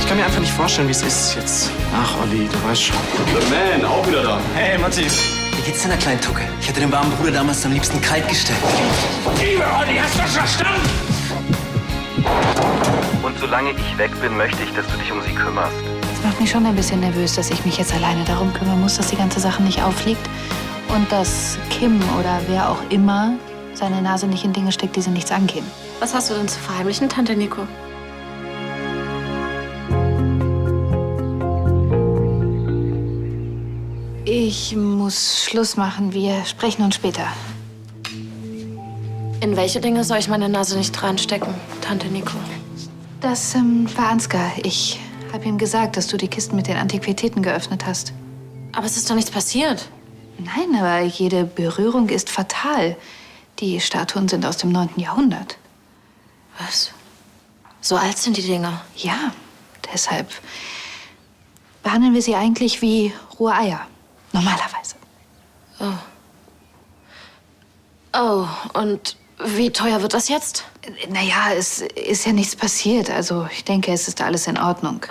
kann mir einfach nicht vorstellen, wie es ist jetzt. Ach, Olli, du weißt schon. The Man, auch wieder da. Hey, Matti. Wie geht's deiner kleinen Tucke? Ich hätte den warmen Bruder damals am liebsten kalt gestellt. Liebe Olli, hast du das verstanden? Und solange ich weg bin, möchte ich, dass du dich um sie kümmerst. Es macht mich schon ein bisschen nervös, dass ich mich jetzt alleine darum kümmern muss, dass die ganze Sache nicht auffliegt. Und dass Kim oder wer auch immer seine Nase nicht in Dinge steckt, die sie nichts angehen. Was hast du denn zu verheimlichen, Tante Nico? Ich muss Schluss machen. Wir sprechen uns später. In welche Dinge soll ich meine Nase nicht reinstecken, Tante Nico? Das war Ansgar. Ich habe ihm gesagt, dass du die Kisten mit den Antiquitäten geöffnet hast. Aber es ist doch nichts passiert. Nein, aber jede Berührung ist fatal. Die Statuen sind aus dem 9. Jahrhundert. Was? So alt sind die Dinger? Ja, deshalb behandeln wir sie eigentlich wie rohe Eier. Normalerweise. Oh, und wie teuer wird das jetzt? Naja, es ist ja nichts passiert. Also ich denke, es ist alles in Ordnung.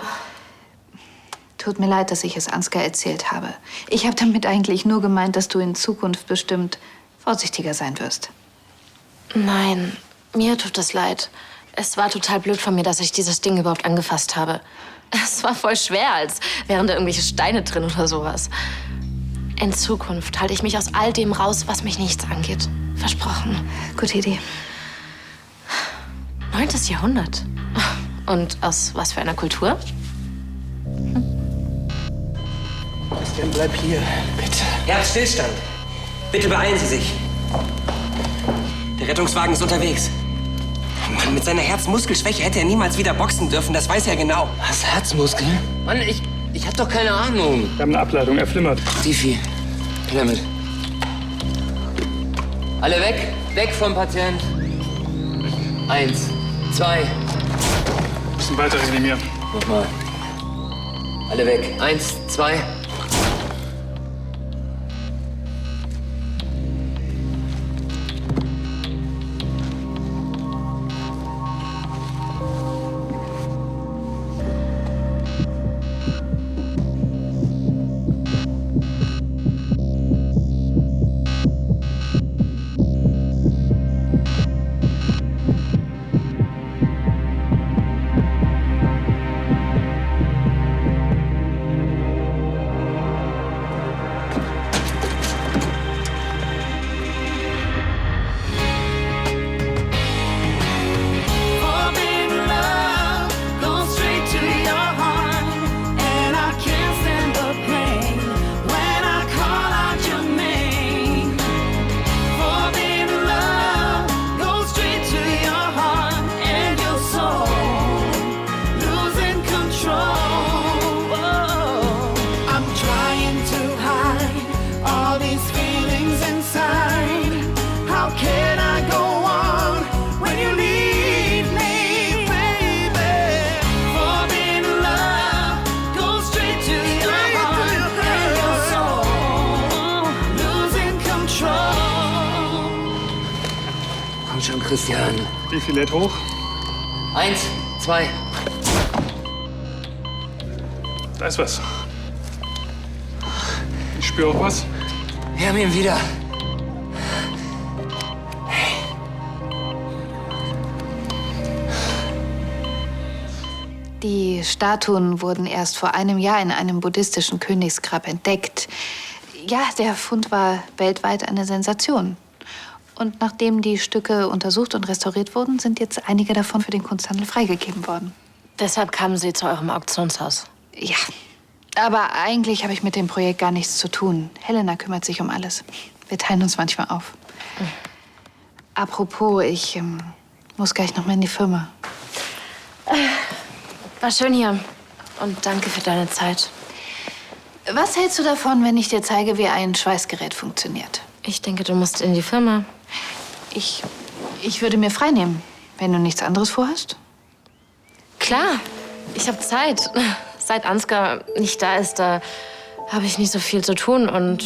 Tut mir leid, dass ich es Ansgar erzählt habe. Ich habe damit eigentlich nur gemeint, dass du in Zukunft bestimmt vorsichtiger sein wirst. Nein, mir tut es leid. Es war total blöd von mir, dass ich dieses Ding überhaupt angefasst habe. Es war voll schwer, als wären da irgendwelche Steine drin oder sowas. In Zukunft halte ich mich aus all dem raus, was mich nichts angeht. Versprochen. Gute Idee. 9. Jahrhundert. Und aus was für einer Kultur? Christian, bleib hier, bitte. Herzstillstand. Bitte beeilen Sie sich. Der Rettungswagen ist unterwegs. Mann, mit seiner Herzmuskelschwäche hätte er niemals wieder boxen dürfen, das weiß er genau. Was, Herzmuskeln? Mann, ich hab doch keine Ahnung. Wir haben eine Ableitung, er flimmert. Tifi, Pyramid. Alle weg, weg vom Patient. 1, 2. Bisschen weiter reanimieren. Nochmal. Alle weg. 1, 2. Komm schon, Christian. Wie viel lädt hoch? 1, 2. Da ist was. Ich spüre auch was. Wir haben ihn wieder. Die Statuen wurden erst vor einem Jahr in einem buddhistischen Königsgrab entdeckt. Ja, der Fund war weltweit eine Sensation. Und nachdem die Stücke untersucht und restauriert wurden, sind jetzt einige davon für den Kunsthandel freigegeben worden. Deshalb kamen Sie zu eurem Auktionshaus. Ja, aber eigentlich habe ich mit dem Projekt gar nichts zu tun. Helena kümmert sich um alles. Wir teilen uns manchmal auf. Apropos, ich muss gleich noch mal in die Firma. War schön hier. Und danke für deine Zeit. Was hältst du davon, wenn ich dir zeige, wie ein Schweißgerät funktioniert? Ich denke, du musst in die Firma. Ich würde mir frei nehmen, wenn du nichts anderes vorhast. Klar, ich habe Zeit. Seit Ansgar nicht da ist, da habe ich nicht so viel zu tun. Und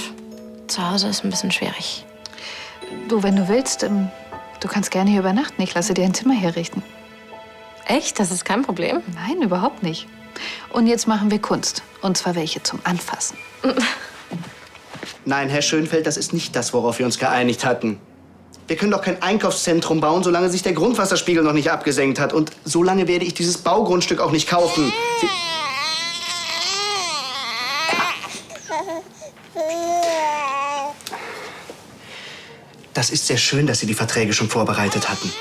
zu Hause ist ein bisschen schwierig. Du, wenn du willst, du kannst gerne hier übernachten. Ich lasse dir ein Zimmer herrichten. Echt? Das ist kein Problem? Nein, überhaupt nicht. Und jetzt machen wir Kunst. Und zwar welche zum Anfassen. Nein, Herr Schönfeld, das ist nicht das, worauf wir uns geeinigt hatten. Wir können doch kein Einkaufszentrum bauen, solange sich der Grundwasserspiegel noch nicht abgesenkt hat. Und solange werde ich dieses Baugrundstück auch nicht kaufen. Das ist sehr schön, dass Sie die Verträge schon vorbereitet hatten.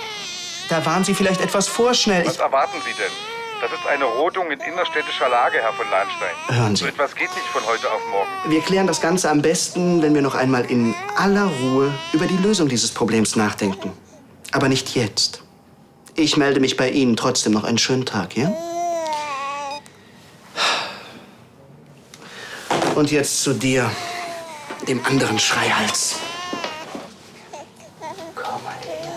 Da waren Sie vielleicht etwas vorschnell. Was erwarten Sie denn? Das ist eine Rodung in innerstädtischer Lage, Herr von Lahnstein. Hören Sie. So etwas geht nicht von heute auf morgen. Wir klären das Ganze am besten, wenn wir noch einmal in aller Ruhe über die Lösung dieses Problems nachdenken. Aber nicht jetzt. Ich melde mich bei Ihnen. Trotzdem noch einen schönen Tag, ja? Und jetzt zu dir, dem anderen Schreihals. Komm mal her.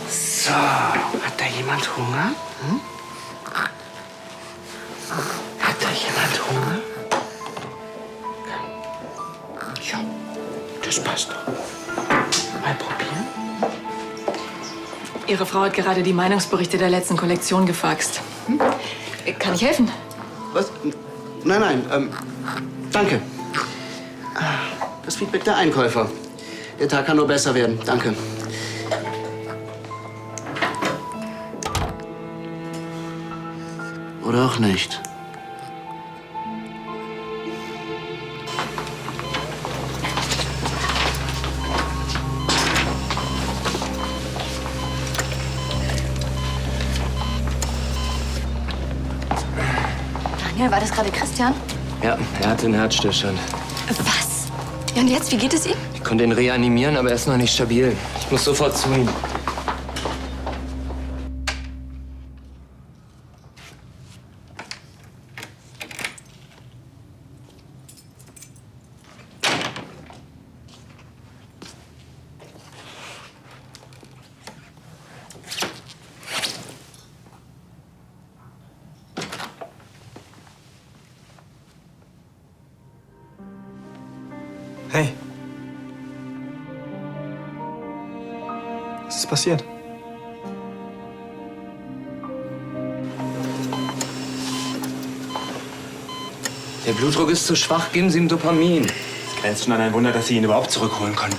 So, hat da jemand Hunger? Hm? Hat da jemand Hunger? Ja, das passt doch. Mal probieren. Ihre Frau hat gerade die Meinungsberichte der letzten Kollektion gefaxt. Kann ich helfen? Was? Nein, danke. Das Feedback der Einkäufer. Der Tag kann nur besser werden. Danke. Oder auch nicht. Daniel, war das gerade Christian? Ja, er hatte einen Herzstillstand. Was? Ja, und jetzt? Wie geht es ihm? Ich konnte ihn reanimieren, aber er ist noch nicht stabil. Ich muss sofort zu ihm. Hey. Was ist passiert? Der Blutdruck ist zu schwach, geben Sie ihm Dopamin. Es grenzt schon an ein Wunder, dass Sie ihn überhaupt zurückholen konnten.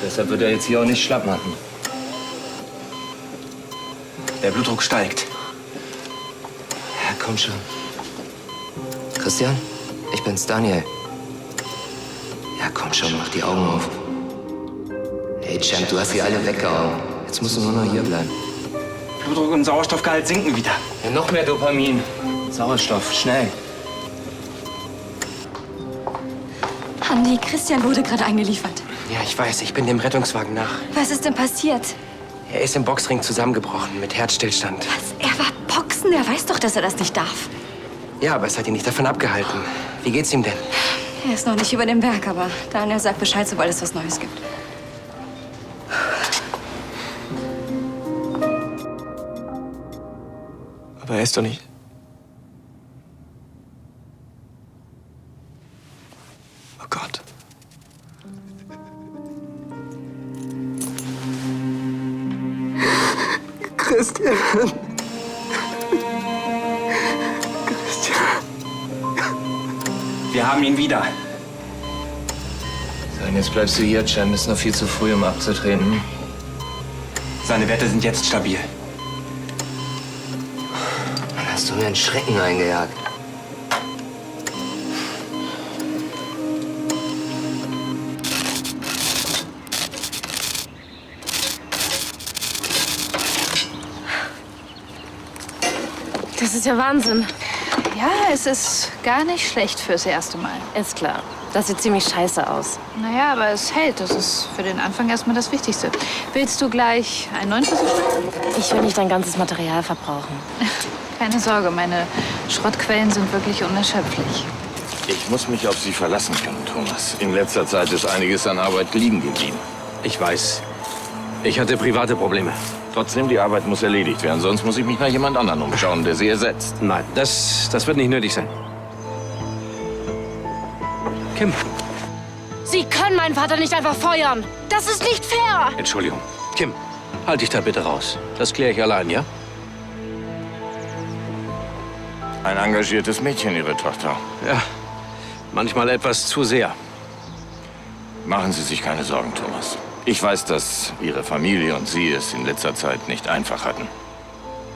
Deshalb wird er jetzt hier auch nicht schlapp machen. Der Blutdruck steigt. Ja, komm schon. Christian, ich bin's, Daniel. Ja, komm schon, mach die Augen auf. Hey, Champ, du hast sie alle weggehauen. Jetzt musst du nur noch hier bleiben. Blutdruck und Sauerstoffgehalt sinken wieder. Ja, noch mehr Dopamin. Sauerstoff, schnell. Andi, Christian wurde gerade eingeliefert. Ja, ich weiß, ich bin dem Rettungswagen nach. Was ist denn passiert? Er ist im Boxring zusammengebrochen mit Herzstillstand. Was? Er war Boxen? Er weiß doch, dass er das nicht darf. Ja, aber es hat ihn nicht davon abgehalten. Wie geht's ihm denn? Er ist noch nicht über dem Berg, aber Daniel sagt Bescheid, sobald es was Neues gibt. Aber er ist doch nicht... Oh Gott. Christian. Wir haben ihn wieder. So, und jetzt bleibst du hier, Cem. Ist noch viel zu früh, um abzutreten. Seine Werte sind jetzt stabil. Dann hast du mir einen Schrecken eingejagt. Das ist ja Wahnsinn. Ja, es ist gar nicht schlecht fürs erste Mal. Ist klar. Das sieht ziemlich scheiße aus. Naja, aber es hält. Das ist für den Anfang erstmal das Wichtigste. Willst du gleich einen neuen Versuch machen? Ich will nicht dein ganzes Material verbrauchen. Keine Sorge, meine Schrottquellen sind wirklich unerschöpflich. Ich muss mich auf Sie verlassen können, Thomas. In letzter Zeit ist einiges an Arbeit liegen geblieben. Ich weiß. Ich hatte private Probleme. Trotzdem, die Arbeit muss erledigt werden. Sonst muss ich mich nach jemand anderen umschauen, der sie ersetzt. Nein, das wird nicht nötig sein. Kim. Sie können meinen Vater nicht einfach feuern. Das ist nicht fair. Entschuldigung. Kim, halt dich da bitte raus. Das kläre ich allein, ja? Ein engagiertes Mädchen, Ihre Tochter. Ja, manchmal etwas zu sehr. Machen Sie sich keine Sorgen, Thomas. Ich weiß, dass Ihre Familie und Sie es in letzter Zeit nicht einfach hatten.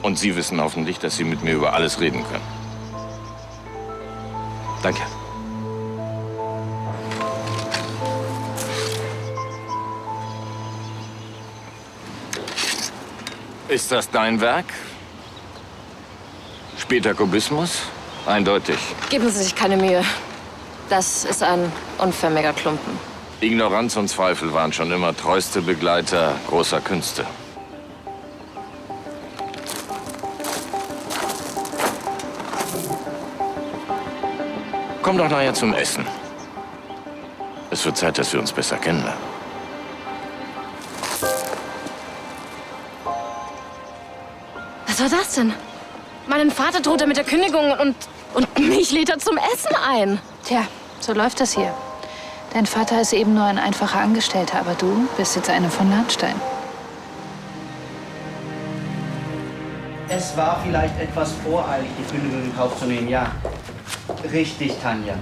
Und Sie wissen hoffentlich, dass Sie mit mir über alles reden können. Danke. Ist das dein Werk? Später Kubismus? Eindeutig. Geben Sie sich keine Mühe. Das ist ein unförmiger Klumpen. Ignoranz und Zweifel waren schon immer treueste Begleiter großer Künste. Komm doch nachher zum Essen. Es wird Zeit, dass wir uns besser kennenlernen. Was war das denn? Meinen Vater droht er mit der Kündigung und mich lädt er zum Essen ein. Tja, so läuft das hier. Dein Vater ist eben nur ein einfacher Angestellter, aber du bist jetzt eine von Lahnstein. Es war vielleicht etwas voreilig, die Kündigung in Kauf zu nehmen, ja. Richtig, Tanja.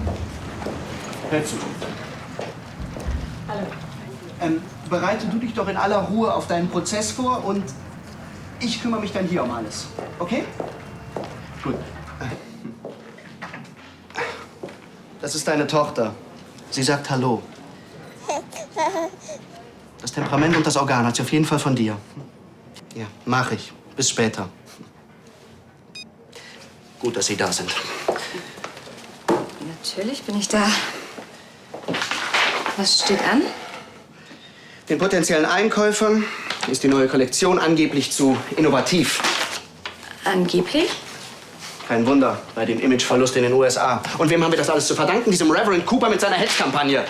Hör zu. Hallo. Bereite du dich doch in aller Ruhe auf deinen Prozess vor und ich kümmere mich dann hier um alles. Okay? Gut. Das ist deine Tochter. Sie sagt Hallo. Das Temperament und das Organ hat sie auf jeden Fall von dir. Ja, mach ich. Bis später. Gut, dass Sie da sind. Natürlich bin ich da. Was steht an? Den potenziellen Einkäufern ist die neue Kollektion angeblich zu innovativ. Angeblich? Kein Wunder, bei dem Imageverlust in den USA. Und wem haben wir das alles zu verdanken? Diesem Reverend Cooper mit seiner Hetzkampagne.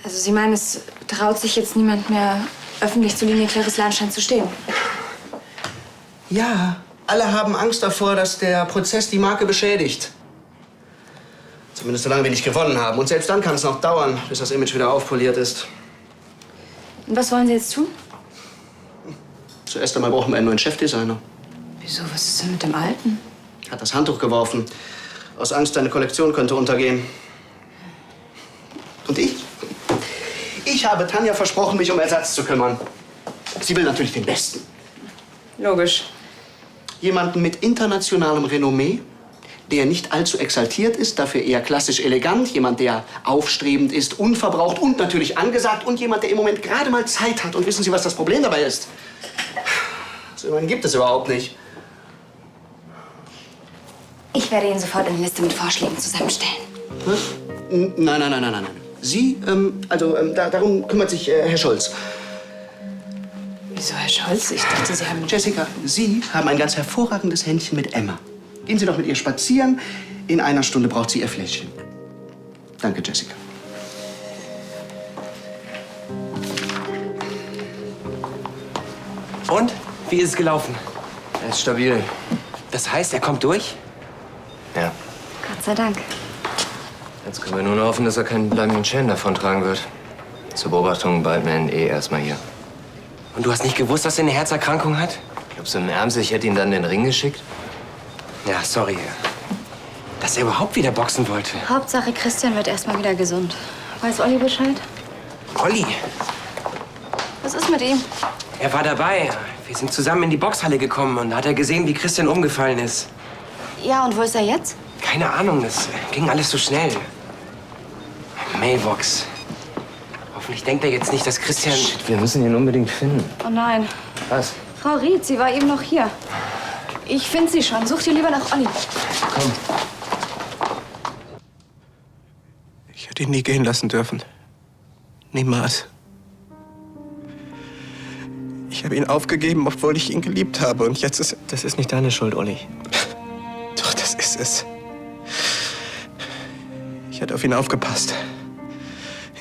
Also Sie meinen, es traut sich jetzt niemand mehr, öffentlich zur Linie Clarice Lahnstein zu stehen? Ja, alle haben Angst davor, dass der Prozess die Marke beschädigt. Zumindest solange wir nicht gewonnen haben. Und selbst dann kann es noch dauern, bis das Image wieder aufpoliert ist. Und was wollen Sie jetzt tun? Zuerst einmal brauchen wir einen neuen Chefdesigner. Wieso, was ist denn mit dem Alten? Hat das Handtuch geworfen. Aus Angst, deine Kollektion könnte untergehen. Und ich? Ich habe Tanja versprochen, mich um Ersatz zu kümmern. Sie will natürlich den Besten. Logisch. Jemanden mit internationalem Renommee, der nicht allzu exaltiert ist, dafür eher klassisch elegant. Jemand, der aufstrebend ist, unverbraucht und natürlich angesagt. Und jemand, der im Moment gerade mal Zeit hat. Und wissen Sie, was das Problem dabei ist? So jemanden gibt es überhaupt nicht. Ich werde Ihnen sofort eine Liste mit Vorschlägen zusammenstellen. Nein. Sie, darum kümmert sich Herr Scholz. Wieso, Herr Scholz? Ich dachte, Sie haben... Jessica, Sie haben ein ganz hervorragendes Händchen mit Emma. Gehen Sie doch mit ihr spazieren. In einer Stunde braucht sie Ihr Fläschchen. Danke, Jessica. Und? Wie ist es gelaufen? Er ist stabil. Das heißt, er kommt durch? Ja. Gott sei Dank. Jetzt können wir nur noch hoffen, dass er keinen bleibenden Schäden davontragen wird. Zur Beobachtung behalten wir ihn erstmal hier. Und du hast nicht gewusst, dass er eine Herzerkrankung hat? Glaubst du im Ernst, ich hätte ihn dann in den Ring geschickt? Ja, sorry. Dass er überhaupt wieder boxen wollte. Hauptsache, Christian wird erstmal wieder gesund. Weiß Olli Bescheid? Olli, Was ist mit ihm? er war dabei. Wir sind zusammen in die Boxhalle gekommen und da hat er gesehen, wie Christian umgefallen ist. Ja, und wo ist er jetzt? Keine Ahnung, das ging alles so schnell. Mailbox. Hoffentlich denkt er jetzt nicht, dass Christian... Shit, wir müssen ihn unbedingt finden. Oh nein. Was? Frau Ried, sie war eben noch hier. Ich finde sie schon. Sucht ihr lieber nach Olli. Komm. Ich hätte ihn nie gehen lassen dürfen. Niemals. Ich habe ihn aufgegeben, obwohl ich ihn geliebt habe. Und jetzt ist... Das ist nicht deine Schuld, Olli. Doch, das ist es. Ich hätte auf ihn aufgepasst.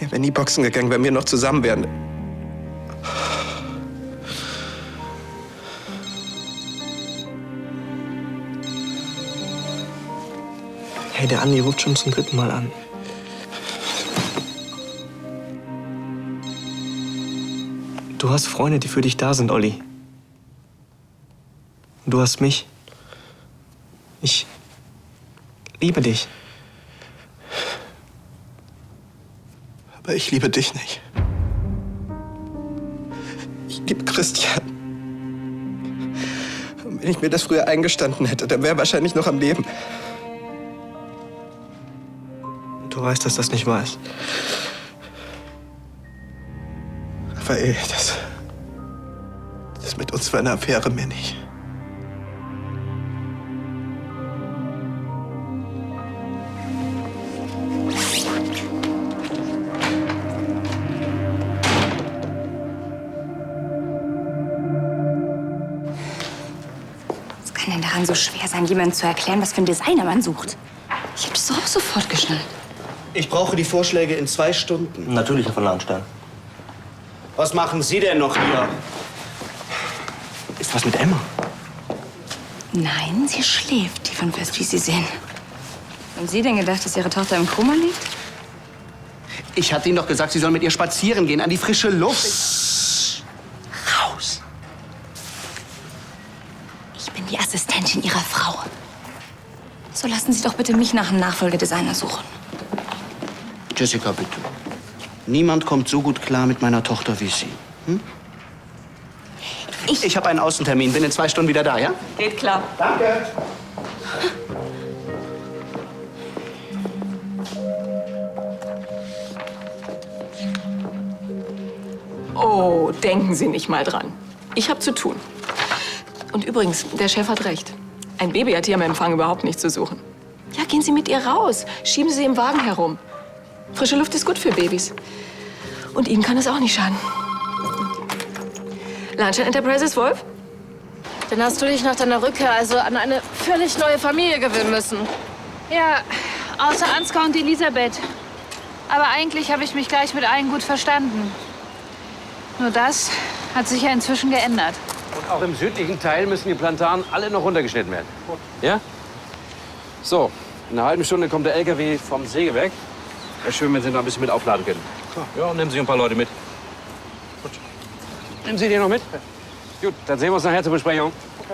Er wäre nie boxen gegangen, wenn wir noch zusammen wären. Hey, der Andi ruft schon zum 3. Mal an. Du hast Freunde, die für dich da sind, Olli. Und du hast mich. Ich liebe dich. Aber ich liebe dich nicht. Ich liebe Christian. Und wenn ich mir das früher eingestanden hätte, dann wäre er wahrscheinlich noch am Leben. Du weißt, dass das nicht wahr ist. Raphael, das mit uns war eine Affäre, mehr nicht. Was kann denn daran so schwer sein, jemandem zu erklären, was für einen Designer man sucht? Ich hab das doch auch sofort geschnallt. Ich brauche die Vorschläge in 2 Stunden. Natürlich, Herr von Lahnstein. Was machen Sie denn noch hier? Ist was mit Emma? Nein, sie schläft, die von West, wie Sie sehen. Haben Sie denn gedacht, dass Ihre Tochter im Koma liegt? Ich hatte Ihnen doch gesagt, Sie sollen mit ihr spazieren gehen, an die frische Luft. Raus! Ich bin die Assistentin Ihrer Frau. So lassen Sie doch bitte mich nach einem Nachfolgedesigner suchen. Jessica, bitte. Niemand kommt so gut klar mit meiner Tochter wie Sie. Hm? Ich habe einen Außentermin. Bin in 2 Stunden wieder da, ja? Geht klar. Danke. Oh, denken Sie nicht mal dran. Ich habe zu tun. Und übrigens, der Chef hat recht. Ein Baby hat hier am Empfang überhaupt nichts zu suchen. Ja, gehen Sie mit ihr raus. Schieben Sie im Wagen herum. Frische Luft ist gut für Babys. Und Ihnen kann es auch nicht schaden. Lahnstein Enterprises, Wolf? Dann hast du dich nach deiner Rückkehr also an eine völlig neue Familie gewöhnen müssen. Ja, außer Ansgar und Elisabeth. Aber eigentlich habe ich mich gleich mit allen gut verstanden. Nur das hat sich ja inzwischen geändert. Und auch im südlichen Teil müssen die Plantanen alle noch runtergeschnitten werden. Ja? So, in einer halben Stunde kommt der LKW vom Sägewerk. Wäre schön, wenn Sie noch ein bisschen mit aufladen können. Ja, und nehmen Sie ein paar Leute mit. Gut. Nehmen Sie die noch mit? Gut, dann sehen wir uns nachher zur Besprechung. Okay.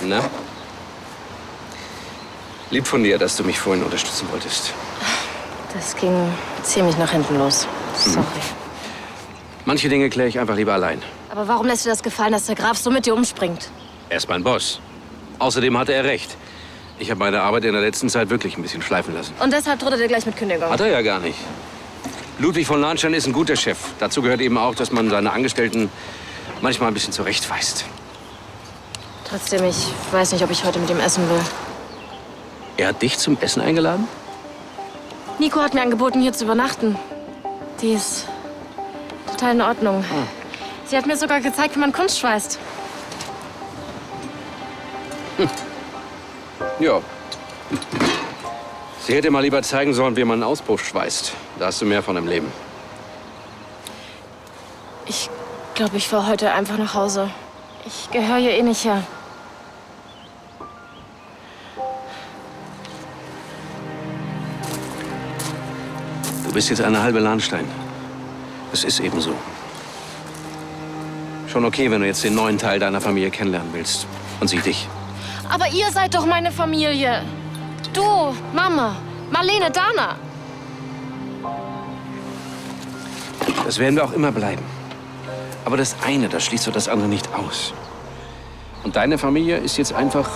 Na? Lieb von dir, dass du mich vorhin unterstützen wolltest. Das ging ziemlich nach hinten los. Sorry. Manche Dinge kläre ich einfach lieber allein. Aber warum lässt dir das gefallen, dass der Graf so mit dir umspringt? Er ist mein Boss. Außerdem hatte er recht. Ich habe meine Arbeit in der letzten Zeit wirklich ein bisschen schleifen lassen. Und deshalb droht er dir gleich mit Kündigung. Hat er ja gar nicht. Ludwig von Lahnstein ist ein guter Chef. Dazu gehört eben auch, dass man seine Angestellten manchmal ein bisschen zurechtweist. Trotzdem, ich weiß nicht, ob ich heute mit ihm essen will. Er hat dich zum Essen eingeladen? Nico hat mir angeboten, hier zu übernachten. Die ist total in Ordnung. Sie hat mir sogar gezeigt, wie man Kunst schweißt. Ja. Sie hätte mal lieber zeigen sollen, wie man einen Auspuff schweißt. Da hast du mehr von im Leben. Ich glaube, ich fahre heute einfach nach Hause. Ich gehöre hier eh nicht her. Du bist jetzt eine halbe Lahnstein. Das ist eben so. Schon okay, wenn du jetzt den neuen Teil deiner Familie kennenlernen willst. Und sie dich. Aber ihr seid doch meine Familie. Du, Mama, Marlene, Dana. Das werden wir auch immer bleiben. Aber das eine, das schließt so das andere nicht aus. Und deine Familie ist jetzt einfach,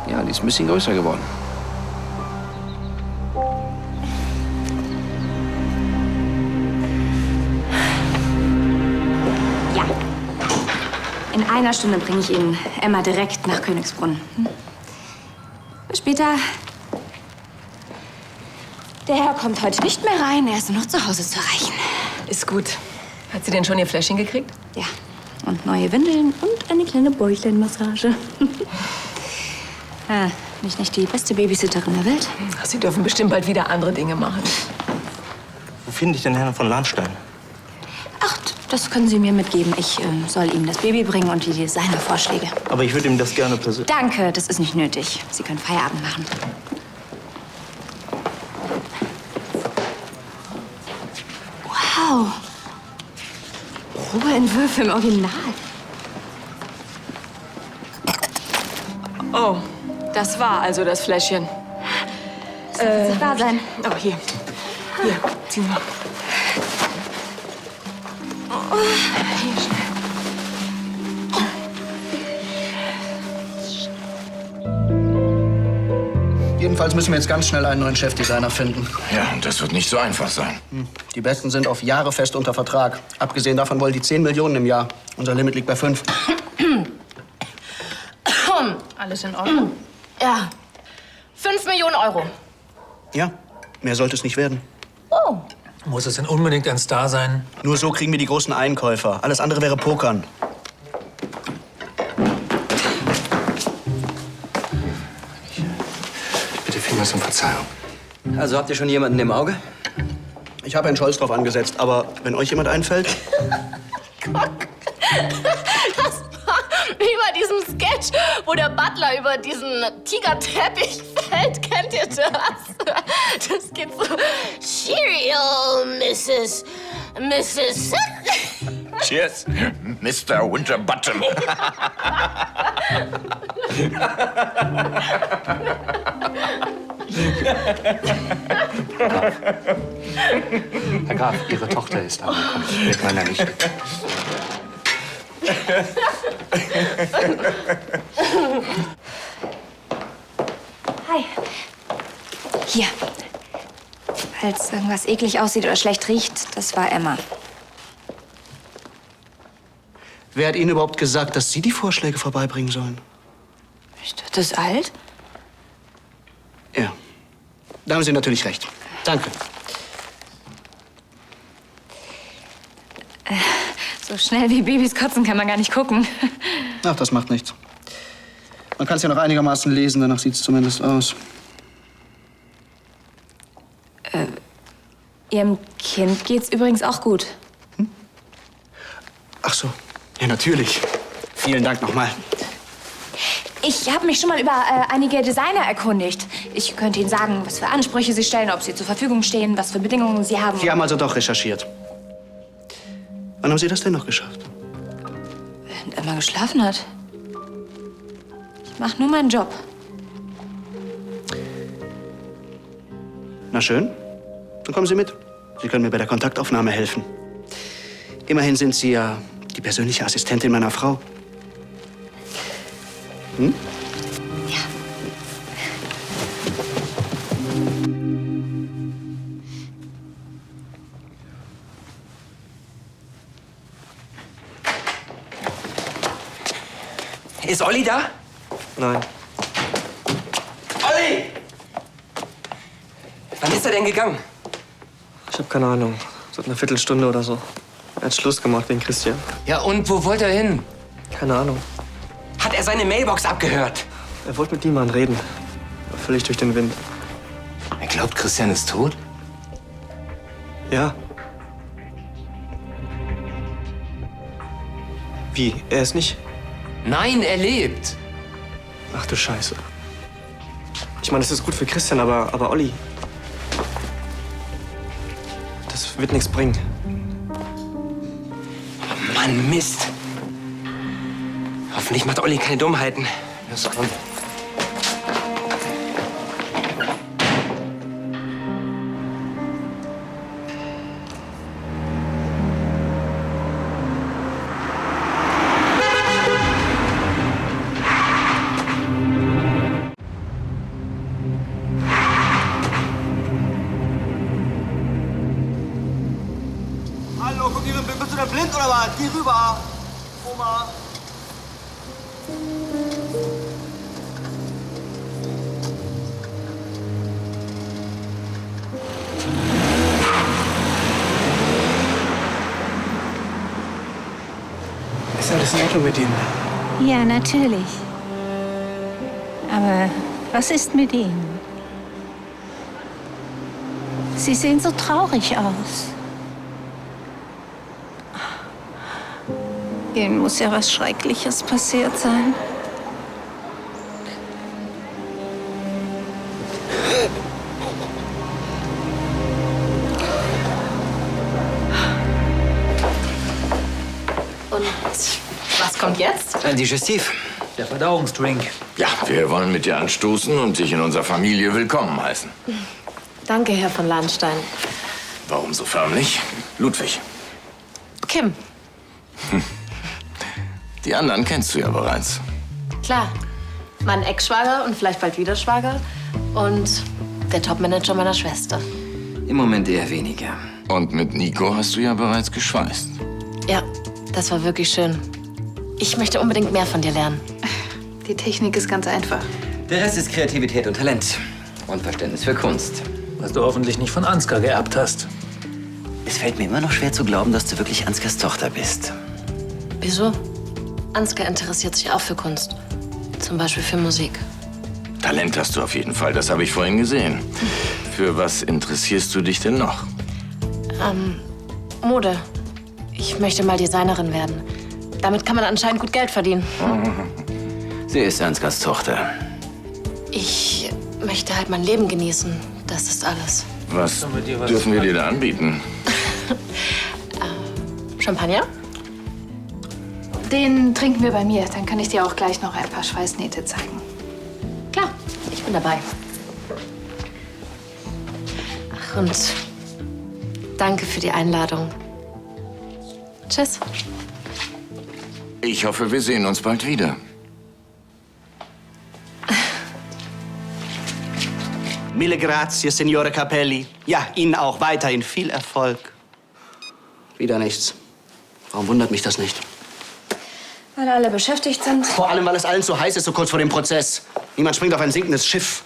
ja, die ist ein bisschen größer geworden. Ja. In einer Stunde bringe ich Ihnen Emma direkt nach Königsbrunn. Bis später. Der Herr kommt heute nicht mehr rein. Er ist nur noch zu Hause zu erreichen. Ist gut. Hat sie denn schon ihr Fläschchen gekriegt? Ja. Und neue Windeln und eine kleine Bäuchlenmassage. Bin ich nicht die beste Babysitterin der Welt? Sie dürfen bestimmt bald wieder andere Dinge machen. Wo finde ich den Herrn von Lahnstein? Ach, das können Sie mir mitgeben. Ich soll ihm das Baby bringen und die Designervorschläge. Aber ich würde ihm das gerne persönlich... Danke, das ist nicht nötig. Sie können Feierabend machen. Wow. Probeentwürfe im Original. Oh, das war also das Fläschchen. Das wird nicht wahr sein. Oh, hier. Hier, ziehen wir. Hier, schnell. Jedenfalls müssen wir jetzt ganz schnell einen neuen Chefdesigner finden. Ja, und das wird nicht so einfach sein. Die Besten sind auf Jahre fest unter Vertrag. Abgesehen davon wollen die 10 Millionen im Jahr. Unser Limit liegt bei 5. Alles in Ordnung? Ja. 5 Millionen Euro. Ja, mehr sollte es nicht werden. Oh. Muss es denn unbedingt ein Star sein? Nur so kriegen wir die großen Einkäufer. Alles andere wäre Pokern. Bitte vielmals um Verzeihung. Also habt ihr schon jemanden im Auge? Ich habe Herrn Scholz drauf angesetzt, aber wenn euch jemand einfällt... Das war wie bei diesem Sketch, wo der Butler über diesen Tigerteppich fällt. Kennt ihr das? Das geht so. Cheerio, Mrs. Cheers, Mr. Winterbottom. Herr Graf, Ihre Tochter ist angekommen. Mit meiner Nichte. Hi. Hier. Falls irgendwas eklig aussieht oder schlecht riecht, das war Emma. Wer hat Ihnen überhaupt gesagt, dass Sie die Vorschläge vorbeibringen sollen? Das ist alt? Ja. Da haben Sie natürlich recht. Danke. So schnell wie Babys kotzen kann man gar nicht gucken. Ach, das macht nichts. Man kann es ja noch einigermaßen lesen, danach sieht es zumindest aus. Ihrem Kind geht's übrigens auch gut. Ach so. Ja, natürlich. Vielen Dank nochmal. Ich habe mich schon mal über einige Designer erkundigt. Ich könnte Ihnen sagen, was für Ansprüche Sie stellen, ob Sie zur Verfügung stehen, was für Bedingungen Sie haben. Sie haben also doch recherchiert. Wann haben Sie das denn noch geschafft? Während Emma geschlafen hat. Ich mache nur meinen Job. Na schön. Dann kommen Sie mit. Sie können mir bei der Kontaktaufnahme helfen. Immerhin sind Sie ja die persönliche Assistentin meiner Frau. Hm? Ist Olli da? Nein. Olli! Wann ist er denn gegangen? Ich habe keine Ahnung. Seit einer Viertelstunde oder so. Er hat Schluss gemacht wegen Christian. Ja, und wo wollte er hin? Keine Ahnung. Hat er seine Mailbox abgehört? Er wollte mit niemandem reden. War völlig durch den Wind. Er glaubt, Christian ist tot? Ja. Wie? Er ist nicht? Nein, er lebt. Ach du Scheiße. Ich meine, es ist gut für Christian, aber Olli. Das wird nichts bringen. Oh Mann, Mist. Hoffentlich macht Olli keine Dummheiten. Los, komm. Hallo, guck, bist du denn blind oder was? Geh rüber. Oma. Ist alles in Ordnung mit Ihnen? Ja, natürlich. Aber was ist mit Ihnen? Sie sehen so traurig aus. Ihnen muss ja was Schreckliches passiert sein. kommt jetzt? Ein Digestiv. Der Verdauungsdrink. Ja, wir wollen mit dir anstoßen und dich in unserer Familie willkommen heißen. Danke, Herr von Lahnstein. Warum so förmlich? Ludwig. Kim. Die anderen kennst du ja bereits. Klar. Mein Ex-Schwager und vielleicht bald wieder Schwager. Und der Topmanager meiner Schwester. Im Moment eher weniger. Und mit Nico hast du ja bereits geschweißt. Ja, das war wirklich schön. Ich möchte unbedingt mehr von dir lernen. Die Technik ist ganz einfach. Der Rest ist Kreativität und Talent. Und Verständnis für Kunst. Was du hoffentlich nicht von Ansgar geerbt hast. Es fällt mir immer noch schwer zu glauben, dass du wirklich Ansgars Tochter bist. Wieso? Ansgar interessiert sich auch für Kunst. Zum Beispiel für Musik. Talent hast du auf jeden Fall, das habe ich vorhin gesehen. Für was interessierst du dich denn noch? Mode. Ich möchte mal Designerin werden. Damit kann man anscheinend gut Geld verdienen. Sie ist Ansgars Tochter. Ich möchte halt mein Leben genießen. Das ist alles. Was dürfen wir dir da anbieten? Champagner? Den trinken wir bei mir. Dann kann ich dir auch gleich noch ein paar Schweißnähte zeigen. Klar, ich bin dabei. Ach, und danke für die Einladung. Tschüss. Ich hoffe, wir sehen uns bald wieder. Mille grazie, Signore Capelli. Ja, Ihnen auch weiterhin viel Erfolg. Wieder nichts. Warum wundert mich das nicht? Weil alle beschäftigt sind. Vor allem, weil es allen so heiß ist, so kurz vor dem Prozess. Niemand springt auf ein sinkendes Schiff.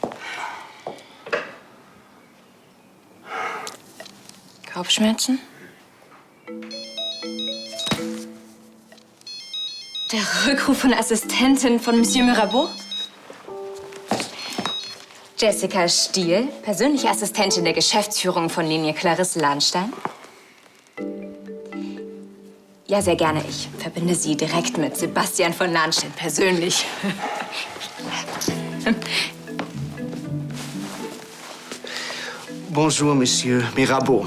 Kopfschmerzen? Der Rückruf von Assistentin von Monsieur Mirabeau? Jessica Stiel, persönliche Assistentin der Geschäftsführung von Linie Clarisse Lahnstein. Ja, sehr gerne. Ich verbinde Sie direkt mit Sebastian von Lahnstein persönlich. Bonjour, Monsieur Mirabeau.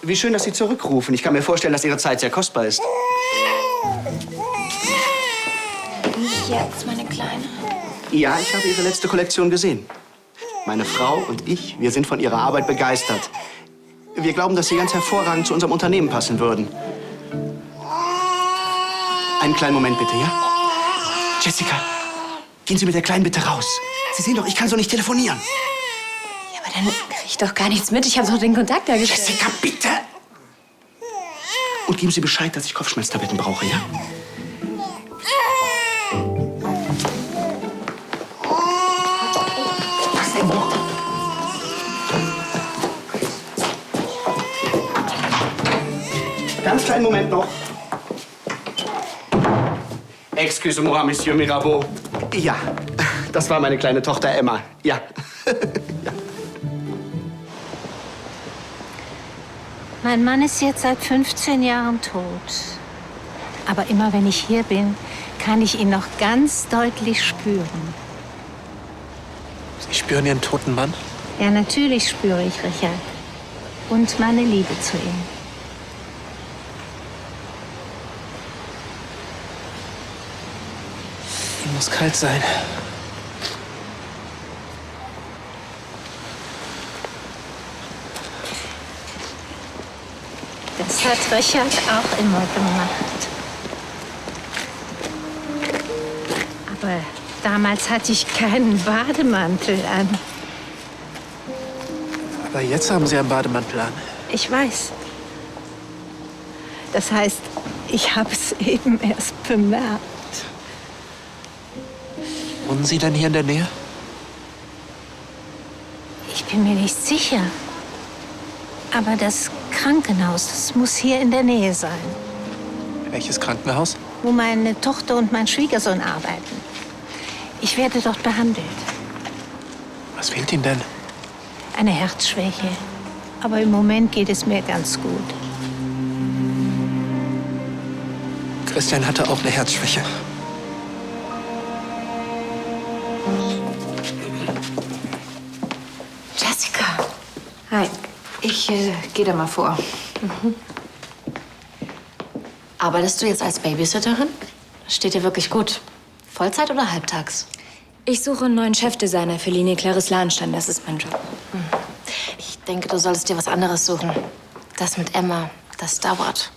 Wie schön, dass Sie zurückrufen. Ich kann mir vorstellen, dass Ihre Zeit sehr kostbar ist. Jetzt, meine Kleine. Ja, ich habe Ihre letzte Kollektion gesehen. Meine Frau und ich, wir sind von Ihrer Arbeit begeistert. Wir glauben, dass Sie ganz hervorragend zu unserem Unternehmen passen würden. Einen kleinen Moment bitte, ja? Jessica, gehen Sie mit der Kleinen bitte raus. Sie sehen doch, ich kann so nicht telefonieren. Ja, aber dann krieg ich doch gar nichts mit. Ich habe doch den Kontakt hergestellt. Jessica, bitte! Und geben Sie Bescheid, dass ich Kopfschmerztabletten brauche, ja? Was denn noch? Ganz kleinen Moment noch. Excusez-moi, Monsieur Mirabeau. Ja, das war meine kleine Tochter Emma. Ja. Mein Mann ist jetzt seit 15 Jahren tot. Aber immer wenn ich hier bin, kann ich ihn noch ganz deutlich spüren. Sie spüren Ihren toten Mann? Ja, natürlich spüre ich Richard. Und meine Liebe zu ihm. Ihm muss kalt sein. Das hat Richard auch immer gemacht. Aber damals hatte ich keinen Bademantel an. Aber jetzt haben Sie einen Bademantel an. Ich weiß. Das heißt, ich habe es eben erst bemerkt. Wohnen Sie denn hier in der Nähe? Ich bin mir nicht sicher. Aber das Krankenhaus, das muss hier in der Nähe sein. Welches Krankenhaus? Wo meine Tochter und mein Schwiegersohn arbeiten. Ich werde dort behandelt. Was fehlt Ihnen denn? Eine Herzschwäche. Aber im Moment geht es mir ganz gut. Christian hatte auch eine Herzschwäche. Jessica. Hi, ich gehe da mal vor. Arbeitest du jetzt als Babysitterin? Steht dir wirklich gut. Vollzeit oder halbtags? Ich suche einen neuen Chefdesigner für Linie Claris Lahnstein. Das ist mein Job. Ich denke, du solltest dir was anderes suchen. Das mit Emma, das dauert.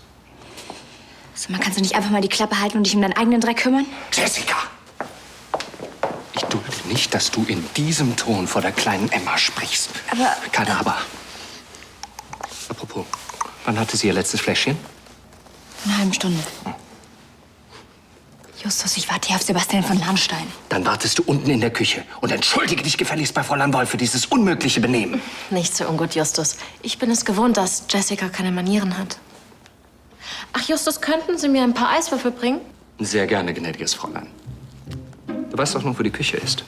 So, man kannst du nicht einfach mal die Klappe halten und dich um deinen eigenen Dreck kümmern? Jessica! Ich dulde nicht, dass du in diesem Ton vor der kleinen Emma sprichst. Aber... Kein Aber. Apropos, wann hatte sie ihr letztes Fläschchen? In einer halben Stunde. Justus, ich warte hier auf Sebastian von Lahnstein. Dann wartest du unten in der Küche und entschuldige dich gefälligst bei Fräulein Wolf für dieses unmögliche Benehmen. Nicht so ungut, Justus. Ich bin es gewohnt, dass Jessica keine Manieren hat. Ach, Justus, könnten Sie mir ein paar Eiswürfel bringen? Sehr gerne, gnädiges Fräulein. Du weißt doch noch, wo die Küche ist.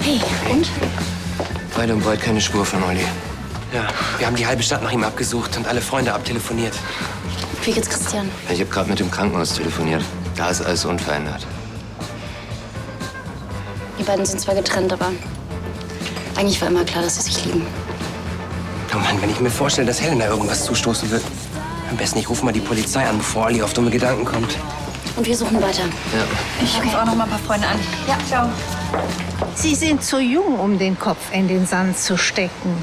Hey, und? Weit und breit keine Spur von Olli. Ja, wir haben die halbe Stadt nach ihm abgesucht und alle Freunde abtelefoniert. Wie geht's Christian? Ich habe gerade mit dem Krankenhaus telefoniert. Da ist alles unverändert. Die beiden sind zwar getrennt, aber eigentlich war immer klar, dass sie sich lieben. Oh Mann, wenn ich mir vorstelle, dass Helena irgendwas zustoßen wird. Am besten, ich rufe mal die Polizei an, bevor Olli auf dumme Gedanken kommt. Und wir suchen weiter. Ja. Ich rufe auch noch mal ein paar Freunde an. Ja, ciao. Sie sind zu jung, um den Kopf in den Sand zu stecken.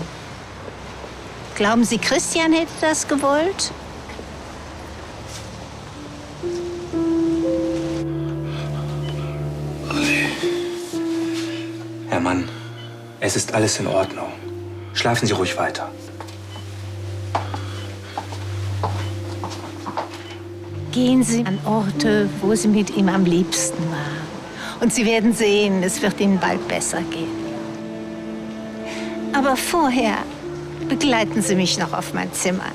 Glauben Sie, Christian hätte das gewollt? Herr Mann, es ist alles in Ordnung. Schlafen Sie ruhig weiter. Gehen Sie an Orte, wo Sie mit ihm am liebsten waren. Und Sie werden sehen, es wird Ihnen bald besser gehen. Aber vorher begleiten Sie mich noch auf mein Zimmer.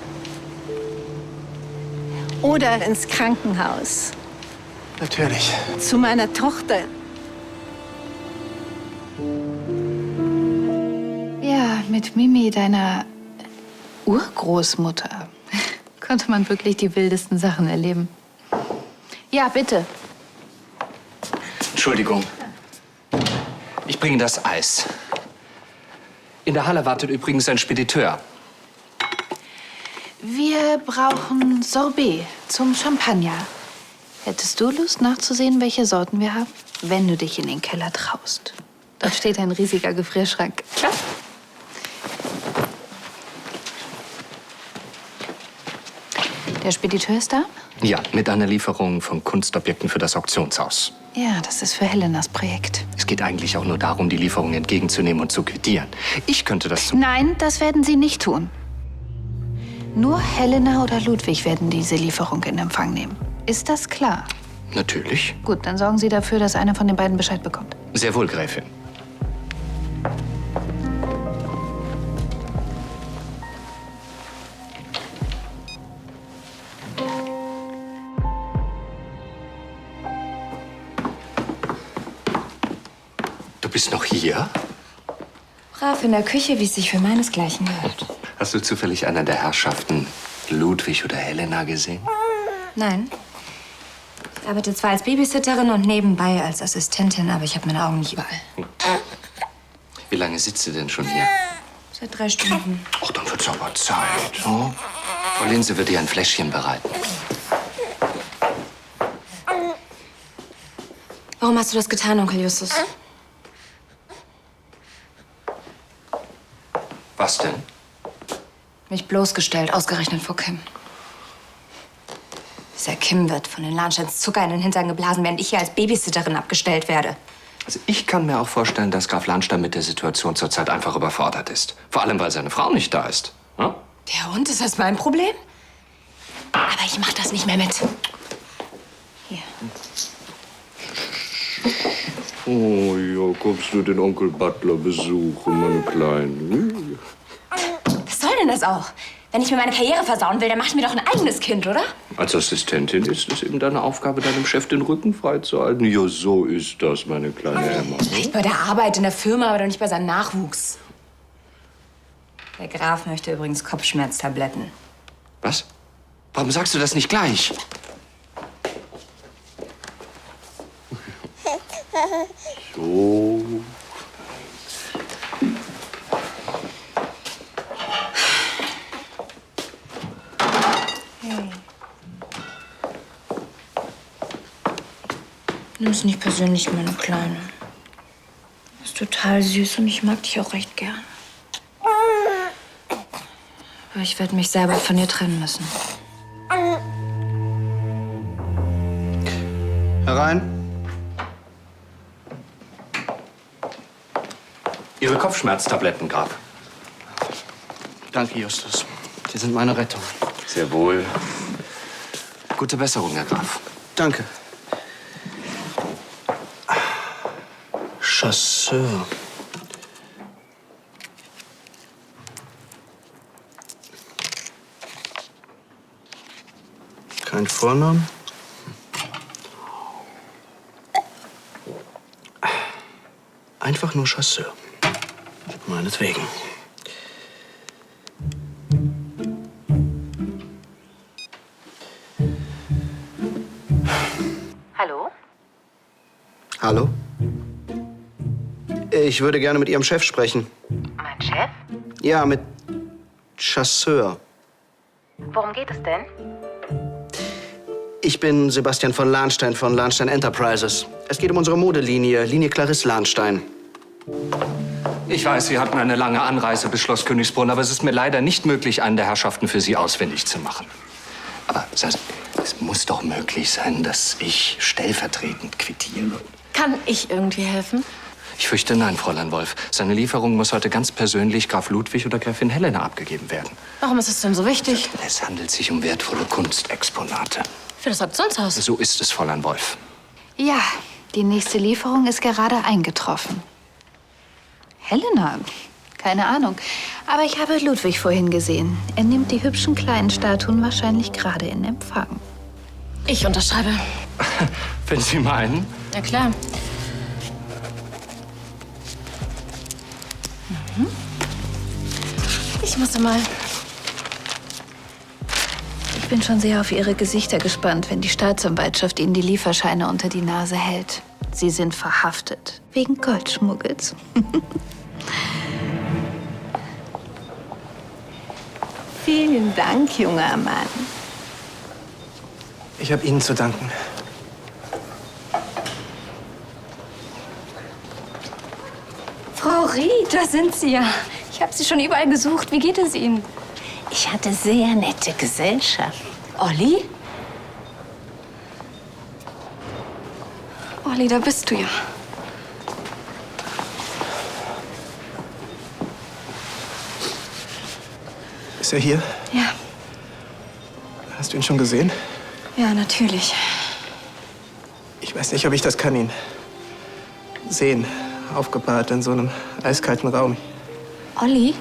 Oder ins Krankenhaus. Natürlich. Zu meiner Tochter. Ja, mit Mimi, deiner Urgroßmutter, konnte man wirklich die wildesten Sachen erleben. Ja, bitte. Entschuldigung. Ich bringe das Eis. In der Halle wartet übrigens ein Spediteur. Wir brauchen Sorbet zum Champagner. Hättest du Lust nachzusehen, welche Sorten wir haben? Wenn du dich in den Keller traust. Dort steht ein riesiger Gefrierschrank. Klar? Der Spediteur ist da? Ja, mit einer Lieferung von Kunstobjekten für das Auktionshaus. Ja, das ist für Helenas Projekt. Es geht eigentlich auch nur darum, die Lieferung entgegenzunehmen und zu quittieren. Ich könnte das... Nein, das werden sie nicht tun. Nur Helena oder Ludwig werden diese Lieferung in Empfang nehmen. Ist das klar? Natürlich. Gut, dann sorgen Sie dafür, dass einer von den beiden Bescheid bekommt. Sehr wohl, Gräfin. Du bist noch hier? Brav in der Küche, wie es sich für meinesgleichen gehört. Hast du zufällig einer der Herrschaften, Ludwig oder Helena, gesehen? Nein. Ich arbeite zwar als Babysitterin und nebenbei als Assistentin, aber ich habe meine Augen nicht überall. Wie lange sitzt du denn schon hier? Seit 3 Stunden. Ach, dann wird's aber Zeit. Oh? Frau Linse wird dir ein Fläschchen bereiten. Warum hast du das getan, Onkel Justus? Was denn? Mich bloßgestellt, ausgerechnet vor Kim. Dieser Kim wird von den Lahnsteins Zucker in den Hintern geblasen, während ich hier als Babysitterin abgestellt werde. Also ich kann mir auch vorstellen, dass Graf Lahnstein mit der Situation zurzeit einfach überfordert ist. Vor allem, weil seine Frau nicht da ist. Hm? Ja, und? Ist das mein Problem? Aber ich mach das nicht mehr mit. Hier. Oh ja, kommst du den Onkel Butler besuchen, meine Kleine? Was soll denn das auch? Wenn ich mir meine Karriere versauen will, dann mach ich mir doch ein eigenes Kind, oder? Als Assistentin ist es eben deine Aufgabe, deinem Chef den Rücken freizuhalten. Ja, so ist das, meine kleine Emma. Vielleicht bei der Arbeit in der Firma, aber doch nicht bei seinem Nachwuchs. Der Graf möchte übrigens Kopfschmerztabletten. Was? Warum sagst du das nicht gleich? So. Hey. Nimm's nicht persönlich, meine Kleine. Du bist total süß und ich mag dich auch recht gern. Aber ich werde mich selber von dir trennen müssen. Herein. Ihre Kopfschmerztabletten, Graf. Danke, Justus. Sie sind meine Rettung. Sehr wohl. Gute Besserung, Herr Graf. Danke. Chasseur. Kein Vornamen? Einfach nur Chasseur. Meinetwegen. Hallo? Hallo? Ich würde gerne mit Ihrem Chef sprechen. Mein Chef? Ja, mit Chasseur. Worum geht es denn? Ich bin Sebastian von Lahnstein von Lahnstein Enterprises. Es geht um unsere Modelinie, Linie Clarisse Lahnstein. Ich weiß, Sie hatten eine lange Anreise bis Schloss Königsbrunn, aber es ist mir leider nicht möglich, einen der Herrschaften für Sie ausfindig zu machen. Aber es muss doch möglich sein, dass ich stellvertretend quittiere. Kann ich irgendwie helfen? Ich fürchte nein, Fräulein Wolf. Seine Lieferung muss heute ganz persönlich Graf Ludwig oder Gräfin Helena abgegeben werden. Warum ist es denn so wichtig? Es handelt sich um wertvolle Kunstexponate. Für das Auktionshaus. So ist es, Fräulein Wolf. Ja, die nächste Lieferung ist gerade eingetroffen. Helena? Keine Ahnung. Aber ich habe Ludwig vorhin gesehen. Er nimmt die hübschen kleinen Statuen wahrscheinlich gerade in Empfang. Ich unterschreibe. Wenn Sie meinen. Ja, klar. Ich musste mal. Ich bin schon sehr auf Ihre Gesichter gespannt, wenn die Staatsanwaltschaft Ihnen die Lieferscheine unter die Nase hält. Sie sind verhaftet. Wegen Goldschmuggels. Vielen Dank, junger Mann. Ich habe Ihnen zu danken. Frau Ried, da sind Sie ja. Ich habe Sie schon überall gesucht. Wie geht es Ihnen? Ich hatte sehr nette Gesellschaft. Olli? Olli, da bist du ja. Ist er hier? Ja, Hast du ihn schon gesehen? ja, natürlich. Ich weiß nicht, ob ich das kann, ihn sehen, aufgebahrt in so einem eiskalten Raum. Olli,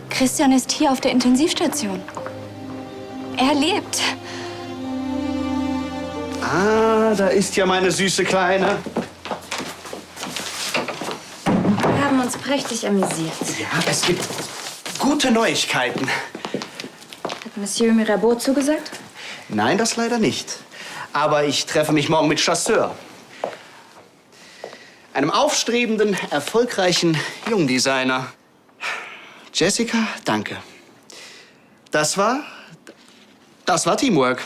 Christian ist hier auf der Intensivstation. Er lebt. Ah, da ist ja meine süße Kleine. Wir haben uns prächtig amüsiert. Ja, es gibt gute Neuigkeiten. Hat Monsieur Mirabeau zugesagt? Nein, das leider nicht. Aber ich treffe mich morgen mit Chasseur. Einem aufstrebenden, erfolgreichen Jungdesigner. Jessica, danke. Das war Teamwork.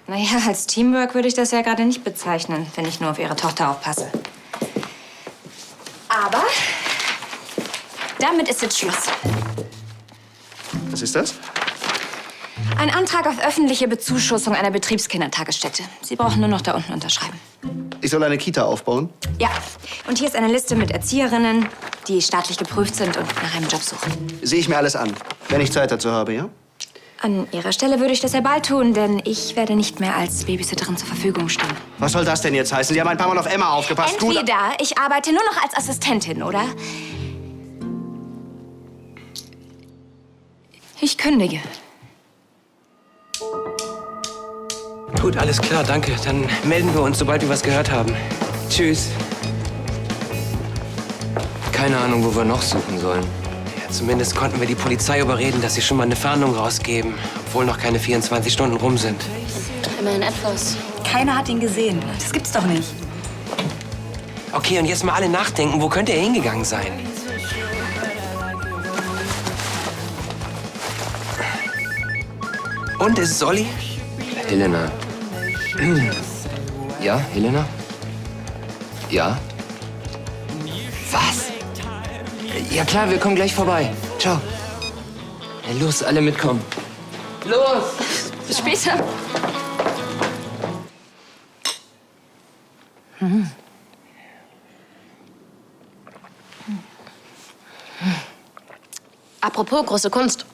Naja, als Teamwork würde ich das ja gerade nicht bezeichnen, wenn ich nur auf Ihre Tochter aufpasse. Aber damit ist jetzt Schluss. Was ist das? Ein Antrag auf öffentliche Bezuschussung einer Betriebskindertagesstätte. Sie brauchen nur noch da unten unterschreiben. Ich soll eine Kita aufbauen? Ja, und hier ist eine Liste mit Erzieherinnen, die staatlich geprüft sind und nach einem Job suchen. Sehe ich mir alles an, wenn ich Zeit dazu habe, ja? An Ihrer Stelle würde ich das ja bald tun, denn ich werde nicht mehr als Babysitterin zur Verfügung stehen. Was soll das denn jetzt heißen? Sie haben ein paar Mal auf Emma aufgepasst. Entweder ich arbeite nur noch als Assistentin, oder? Ich kündige. Gut, alles klar, danke. Dann melden wir uns, sobald wir was gehört haben. Tschüss. Keine Ahnung, wo wir noch suchen sollen. Zumindest konnten wir die Polizei überreden, dass sie schon mal eine Fahndung rausgeben, obwohl noch keine 24 Stunden rum sind. Immerhin etwas. Keiner hat ihn gesehen. Das gibt's doch nicht. Okay, und jetzt mal alle nachdenken, wo könnte er hingegangen sein? Und, ist es Olli? Helena. Ja, Helena? Ja? Was? Ja klar, wir kommen gleich vorbei. Ciao. Ja, los, alle mitkommen. Los! Bis später. Apropos große Kunst.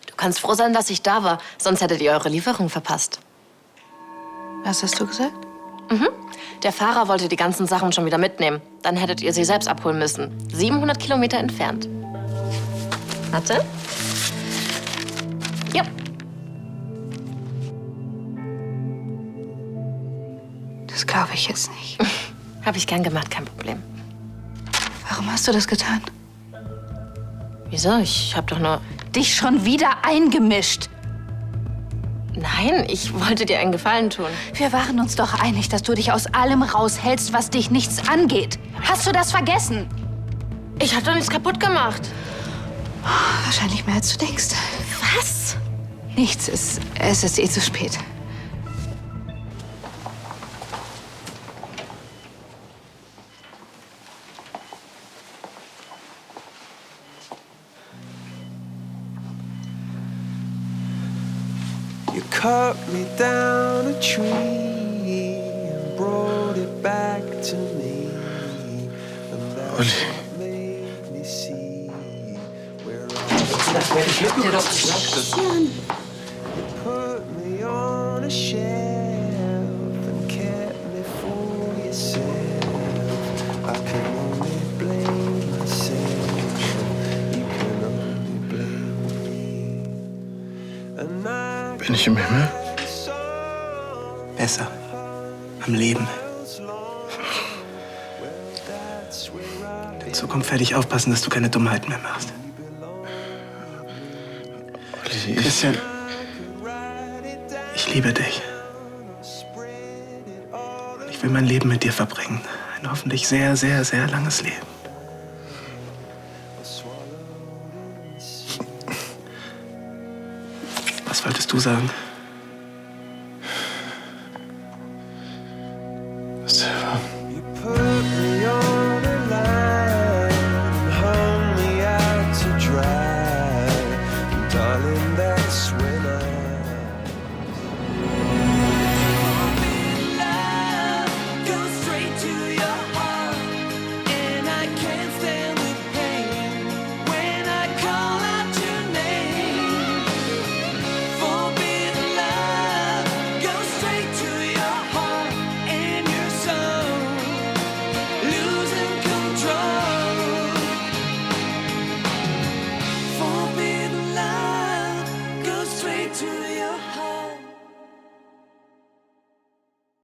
Du kannst froh sein, dass ich da war, sonst hättet ihr eure Lieferung verpasst. Was hast du gesagt? Mhm. Der Fahrer wollte die ganzen Sachen schon wieder mitnehmen. Dann hättet ihr sie selbst abholen müssen. 700 Kilometer entfernt. Warte. Ja. Das glaube ich jetzt nicht. Habe ich gern gemacht, kein Problem. Warum hast du das getan? Wieso? Ich habe doch nur... Dich schon wieder eingemischt. Nein, ich wollte dir einen Gefallen tun. Wir waren uns doch einig, dass du dich aus allem raushältst, was dich nichts angeht. Hast du das vergessen? Ich habe doch nichts kaputt gemacht. Wahrscheinlich mehr, als du denkst. Was? Nichts. Es ist eh zu spät. You cut me down a tree and brought it back to me. And that's what made me see where Das werde ich mit dir doch gesagt. You put me on a shelf and kept me for yourself. I can only blame myself. You can only blame me. And I Bin ich im Himmel? Besser. Am Leben. In Zukunft werde ich aufpassen, dass du keine Dummheiten mehr machst. Olli, Christian, ich liebe dich. Und ich will mein Leben mit dir verbringen. Ein hoffentlich sehr, sehr, sehr langes Leben. Was wolltest du sagen?